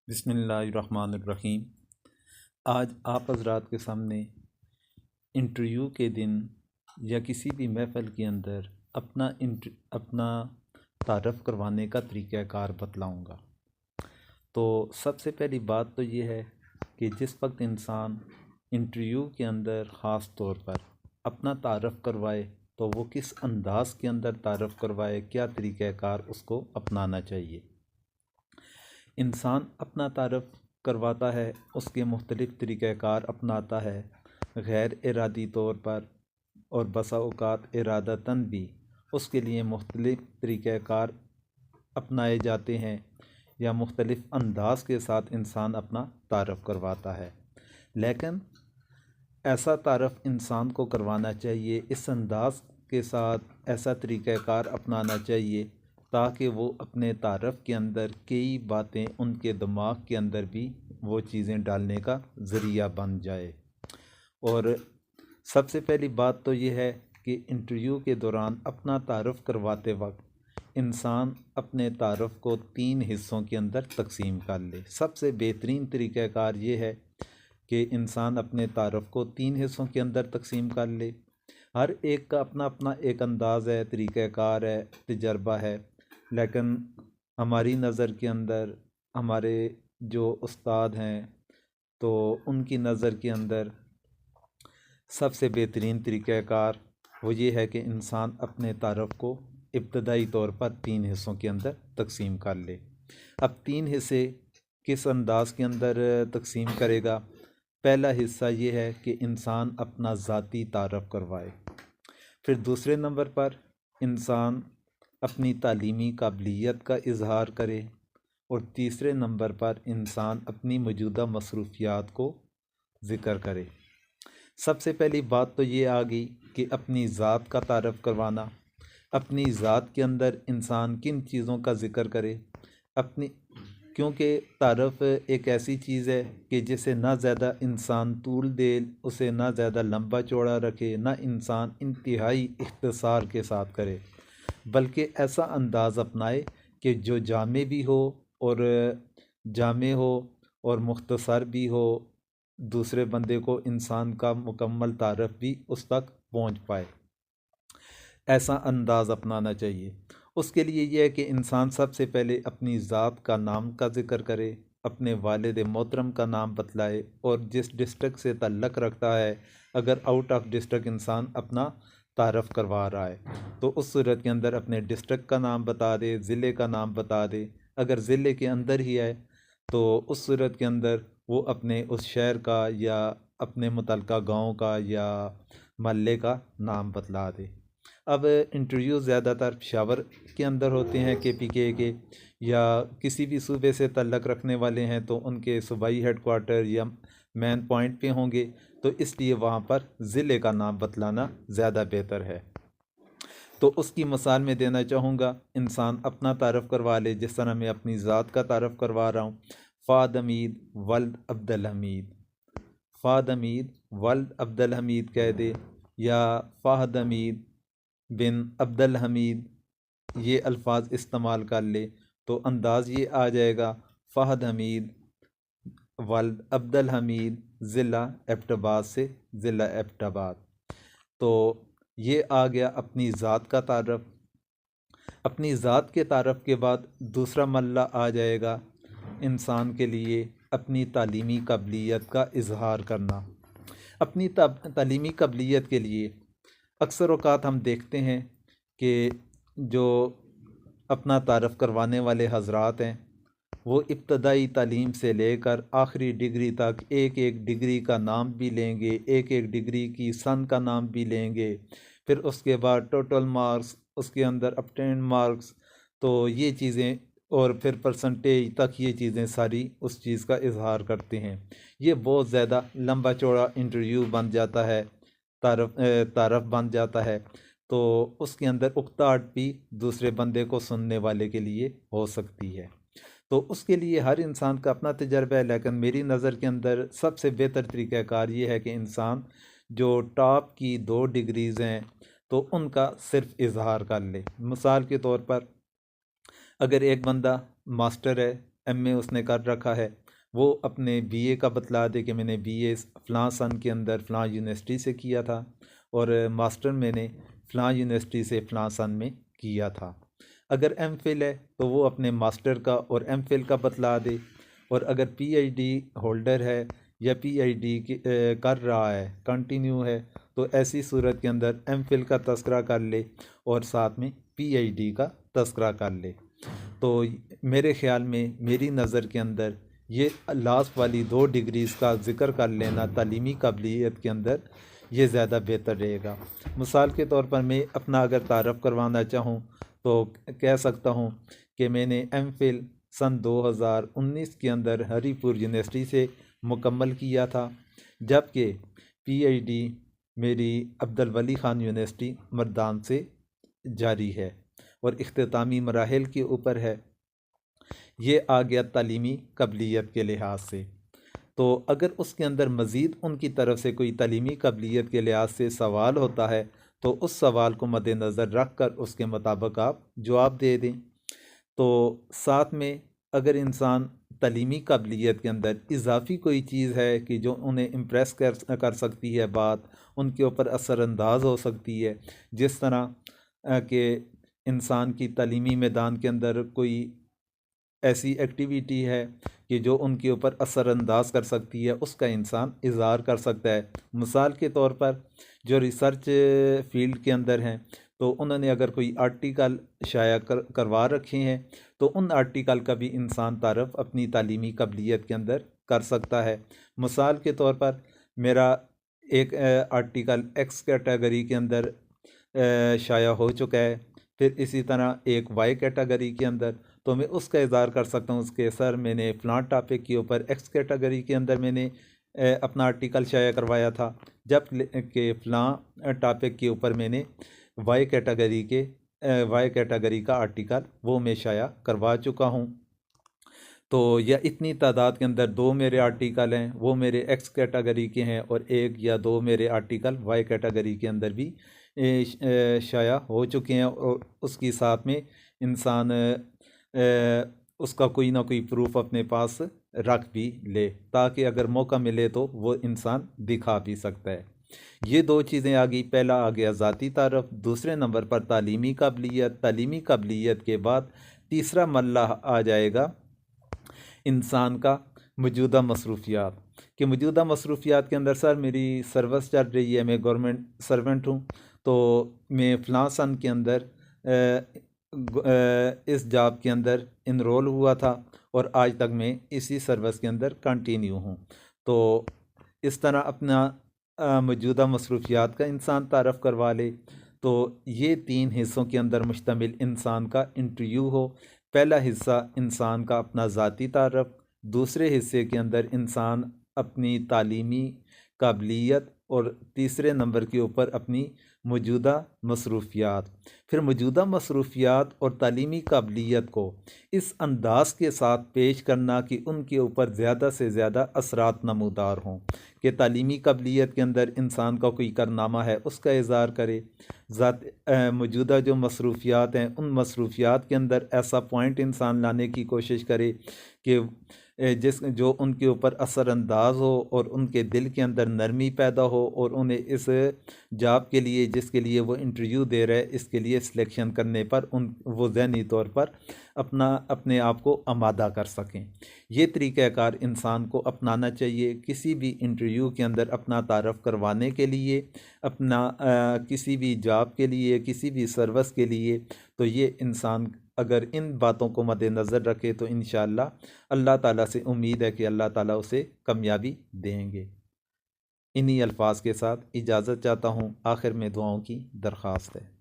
बिस्मिल्लाहिर्रहमानिर्रहीम। आज आप हज़रात के सामने इंटरव्यू के दिन या किसी भी महफ़िल के अंदर अपना तारफ़ करवाने का तरीक़ाकार बतलाऊँगा। तो सबसे पहली बात तो ये है कि जिस वक्त इंसान इंटरव्यू के अंदर ख़ास तौर पर अपना तारफ़ करवाए तो वो किस अंदाज़ के अंदर तारफ़ करवाए, क्या तरीक़ाकार उसको अपनाना चाहिए। इंसान अपना तारफ़ करवाता है, उसके मुख्तलिफ़ तरीक़ाकार अपनाता है, गैर इरादी तौर पर और बसा औक़ात इरादतन भी उसके लिए मुख्तलिफ़ तरीक़ाकार अपनाए जाते हैं या मुख्तलिफ़ अंदाज़ के साथ इंसान अपना तारफ़ करवाता है। लेकिन ऐसा तारफ़ इंसान को करवाना चाहिए, इस अंदाज़ के साथ ऐसा तरीक़ाकार अपनाना चाहिए ताकि वो अपने तारफ़ के अंदर कई बातें उनके दिमाग के अंदर भी वो चीज़ें डालने का ज़रिया बन जाए। और सबसे पहली बात तो ये है कि इंटरव्यू के दौरान अपना तारफ़ करवाते वक्त इंसान अपने तारफ़ को 3 हिस्सों के अंदर तकसीम कर ले। सबसे बेहतरीन तरीक़ाकार ये है कि इंसान अपने तारफ़ को 3 हिस्सों के अंदर तकसीम कर ले। हर एक का अपना अपना एक अंदाज़ है, तरीक़ाकार है, तजर्बा है, लेकिन हमारी नज़र के अंदर हमारे जो उस्ताद हैं तो उनकी नज़र के अंदर सबसे बेहतरीन तरीक़ाकार वो ये है कि इंसान अपने तारफ़ को इब्तदाई तौर पर 3 हिस्सों के अंदर तकसीम कर ले। अब 3 हिस्से किस अंदाज़ के अंदर तकसीम करेगा। पहला हिस्सा ये है कि इंसान अपना ज़ाती तारफ़ करवाए। फिर दूसरे नंबर पर इंसान अपनी तालीमी काबिलियत का इज़हार करे और तीसरे नंबर पर इंसान अपनी मौजूदा मसरूफ़ियात को ज़िक्र करे। सबसे पहली बात तो ये आ गई कि अपनी ज़ात का तारफ़ करवाना। अपनी ज़ात के अंदर इंसान किन चीज़ों का ज़िक्र करे अपनी, क्योंकि तारफ़ एक ऐसी चीज़ है कि जिसे ना ज़्यादा इंसान तूल दे, उसे ना ज़्यादा लंबा चौड़ा रखे, ना इंसान इंतहाई इख्तिसार के साथ करे, बल्कि ऐसा अंदाज़ अपनाए कि जो जामे भी हो और मुख्तसर भी हो, दूसरे बंदे को इंसान का मुकम्मल तारफ़ भी उस तक पहुँच पाए। ऐसा अंदाज़ अपनाना चाहिए। उसके लिए यह है कि इंसान सबसे पहले अपनी ज़ात का नाम का ज़िक्र करे, अपने वालिद मोहतरम का नाम बतलाए और जिस डिस्ट्रिक्ट से ताल्लुक़ रखता है, अगर आउट ऑफ डिस्ट्रिक्ट इंसान अपना तारफ़ करवा रहा है तो उस सूरत के अंदर अपने डिस्ट्रिक्ट का नाम बता दे, ज़िले का नाम बता दे। अगर ज़िले के अंदर ही है तो उस सूरत के अंदर वो अपने उस शहर का या अपने मुतल्लिका गाँव का या महल्ले का नाम बतला दे। अब इंटरव्यू ज़्यादातर पेशावर के अंदर होते हैं, KPK के या किसी भी सूबे से तल्लक़ रखने वाले हैं तो उनके सूबाई हेडक्वार्टर या मेन पॉइंट पे होंगे, तो इसलिए वहाँ पर ज़िले का नाम बतलाना ज़्यादा बेहतर है। तो उसकी मिसाल मैं देना चाहूँगा, इंसान अपना तारफ़ करवा ले जिस तरह मैं अपनी ज़ात का तारफ़ करवा रहा हूँ। फ़ाद हमीद वल्द अब्दुल हमीद, फ़ाद हमीद वल्द अब्दुल हमीद कह दे या फ़ाहद हमीद बिन अब्दुल हमीद, ये अल्फाज इस्तेमाल कर ले तो अंदाज़ ये आ जाएगा फ़ाहद हमीद वल्द अब्दुल हमीद ज़िला एबटाबाद से ज़िला एबटाबाद। तो ये आ गया अपनी ज़ात का तारफ़। अपनी ज़ात के तारफ़ के बाद दूसरा मल्ला आ जाएगा इंसान के लिए अपनी तालीमी काबिलियत का इज़हार करना। अपनी तालीमी काबिलियत के लिए अक्सर औक़ात हम देखते हैं कि जो अपना तारफ़ करवाने वाले हज़रात हैं वो इब्तदाई तालीम से लेकर आखिरी डिग्री तक एक एक डिग्री का नाम भी लेंगे, एक एक डिग्री की सन का नाम भी लेंगे, फिर उसके बाद टोटल मार्क्स, उसके अंदर ऑब्टेन्ड मार्क्स, तो ये चीज़ें और फिर परसेंटेज तक ये चीज़ें सारी उस चीज़ का इज़हार करते हैं। ये बहुत ज़्यादा लंबा चौड़ा इंटरव्यू बन जाता है, तारफ़ बन जाता है, तो उसके अंदर उकताहट भी दूसरे बंदे को सुनने वाले के लिए हो सकती है। तो उसके लिए हर इंसान का अपना तजर्बा है, लेकिन मेरी नज़र के अंदर सबसे बेहतर तरीक़ाकार ये है कि इंसान जो टॉप की 2 डिग्रीज़ हैं तो उनका सिर्फ़ इज़हार कर ले। मिसाल के तौर पर अगर एक बंदा मास्टर है एमए उसने कर रखा है, वो अपने बीए का बतला दे कि मैंने बीए फ़लाँ सन के अंदर फ़लाँ यूनिवर्सिटी से किया था और मास्टर मैंने फ़लाँ यूनिवर्सिटी से फ़लाँ सन में किया था। अगर एमफिल है तो वो अपने मास्टर का और एमफिल का बतला दे, और अगर पीएचडी होल्डर है या पीएचडी कर रहा है, कंटिन्यू है, तो ऐसी सूरत के अंदर एमफिल का तस्करा कर ले और साथ में पीएचडी का तस्करा कर ले। तो मेरे ख़्याल में, मेरी नज़र के अंदर ये लास्ट वाली 2 डिग्रीज़ का ज़िक्र कर लेना तालीमी काबिलियत के अंदर ये ज़्यादा बेहतर रहेगा। मिसाल के तौर पर मैं अपना अगर तारफ़ करवाना चाहूँ तो कह सकता हूँ कि मैंने एमफिल सन 2019 के अंदर हरीपुर यूनिवर्सिटी से मुकम्मल किया था, जबकि पीएचडी मेरी अब्दुल वली ख़ान यूनिवर्सिटी मर्दान से जारी है और इख्तितामी मराहिल के ऊपर है। ये आ गया तालीमी काबिलियत के लिहाज से। तो अगर उसके अंदर मज़ीद उनकी तरफ से कोई तालीमी काबिलियत के लिहाज से सवाल होता है तो उस सवाल को मद्देनज़र रख कर उसके मुताबिक आप जवाब दे दें। तो साथ में अगर इंसान तालीमी काबिलियत के अंदर इजाफ़ी कोई चीज़ है कि जो उन्हें इम्प्रेस कर सकती है, बात उनके ऊपर असरअंदाज हो सकती है, जिस तरह कि इंसान की तालीमी मैदान के अंदर कोई ऐसी एक्टिविटी है कि जो उनके ऊपर असरअंदाज कर सकती है, उसका इंसान इज़हार कर सकता है। मिसाल के तौर पर जो रिसर्च फील्ड के अंदर हैं, तो उन्होंने अगर कोई आर्टिकल शाया करवा रखे हैं तो उन आर्टिकल का भी इंसान तारफ़ अपनी तालीमी काबिलियत के अंदर कर सकता है। मिसाल के तौर पर मेरा एक आर्टिकल एक्स कैटेगरी के अंदर शाया हो चुका है, फिर इसी तरह एक वाई कैटेगरी के अंदर, तो मैं उसका इज़हार कर सकता हूँ उसके सर मैंने फ़लाँ टॉपिक के ऊपर एक्स कैटेगरी के अंदर मैंने अपना आर्टिकल शाया करवाया था, जब कि फ़लाँ टॉपिक के ऊपर मैंने वाई कैटेगरी का आर्टिकल वो मैं शाया करवा चुका हूँ। तो या इतनी तादाद के अंदर 2 मेरे आर्टिकल हैं, वो मेरे एक्स कैटेगरी के हैं, और 1 या 2 मेरे आर्टिकल वाई कैटेगरी के अंदर भी शाया हो चुके हैं, और उसके साथ में इंसान उसका कोई ना कोई प्रूफ अपने पास रख भी ले, ताकि अगर मौका मिले तो वो इंसान दिखा भी सकता है। ये 2 चीज़ें आ गई। पहला आ गया ज़ाती तारफ़, दूसरे नंबर पर तालीमी काबिलियत। तालीमी काबिलियत के बाद तीसरा मरहला आ जाएगा इंसान का मौजूदा मसरूफियात, कि मौजूदा मसरूफियात के अंदर सर मेरी सर्विस चल रही है, मैं गवर्नमेंट सर्वेंट हूँ, तो मैं फ़लाँ सन के अंदर इस जॉब के अंदर इनरोल हुआ था और आज तक मैं इसी सर्विस के अंदर कंटिन्यू हूँ। तो इस तरह अपना मौजूदा मसरूफियात का इंसान तारफ़ करवा ले। तो ये 3 हिस्सों के अंदर मुश्तमिल इंसान का इंटरव्यू हो। पहला हिस्सा इंसान का अपना ज़ाती तारफ़, दूसरे हिस्से के अंदर इंसान अपनी तालीमी काबिलियत, और तीसरे नंबर के ऊपर अपनी मौजूदा मसरूफियात। फिर मौजूदा मसरूफियात और तालीमी काबिलियत को इस अंदाज के साथ पेश करना कि उनके ऊपर ज़्यादा से ज़्यादा असरात नमूदार हों, कि तालीमी काबिलियत के अंदर इंसान का कोई कारनामा है उसका इज़हार करे, मौजूदा जो मसरूफियात हैं उन मसरूफियात के अंदर ऐसा पॉइंट इंसान लाने की कोशिश करे कि जो उनके ऊपर असरअंदाज हो और उनके दिल के अंदर नरमी पैदा हो, और उन्हें इस जॉब के लिए जिसके लिए वो इंटरव्यू दे रहे हैं इसके लिए सिलेक्शन करने पर वो ज़हनी तौर पर अपने आप को आमादा कर सकें। ये तरीक़ाकार इंसान को अपनाना चाहिए किसी भी इंटरव्यू के अंदर अपना तारफ़ करवाने के लिए, अपना किसी भी जॉब के लिए, किसी भी सर्विस के लिए। तो ये इंसान अगर इन बातों को मद्देनज़र रखे तो इंशाअल्लाह अल्लाह ताला से उम्मीद है कि अल्लाह ताला उसे कामयाबी देंगे। इन्हीं अल्फाज के साथ इजाज़त चाहता हूँ। आखिर में दुआओं की दरख्वास्त है।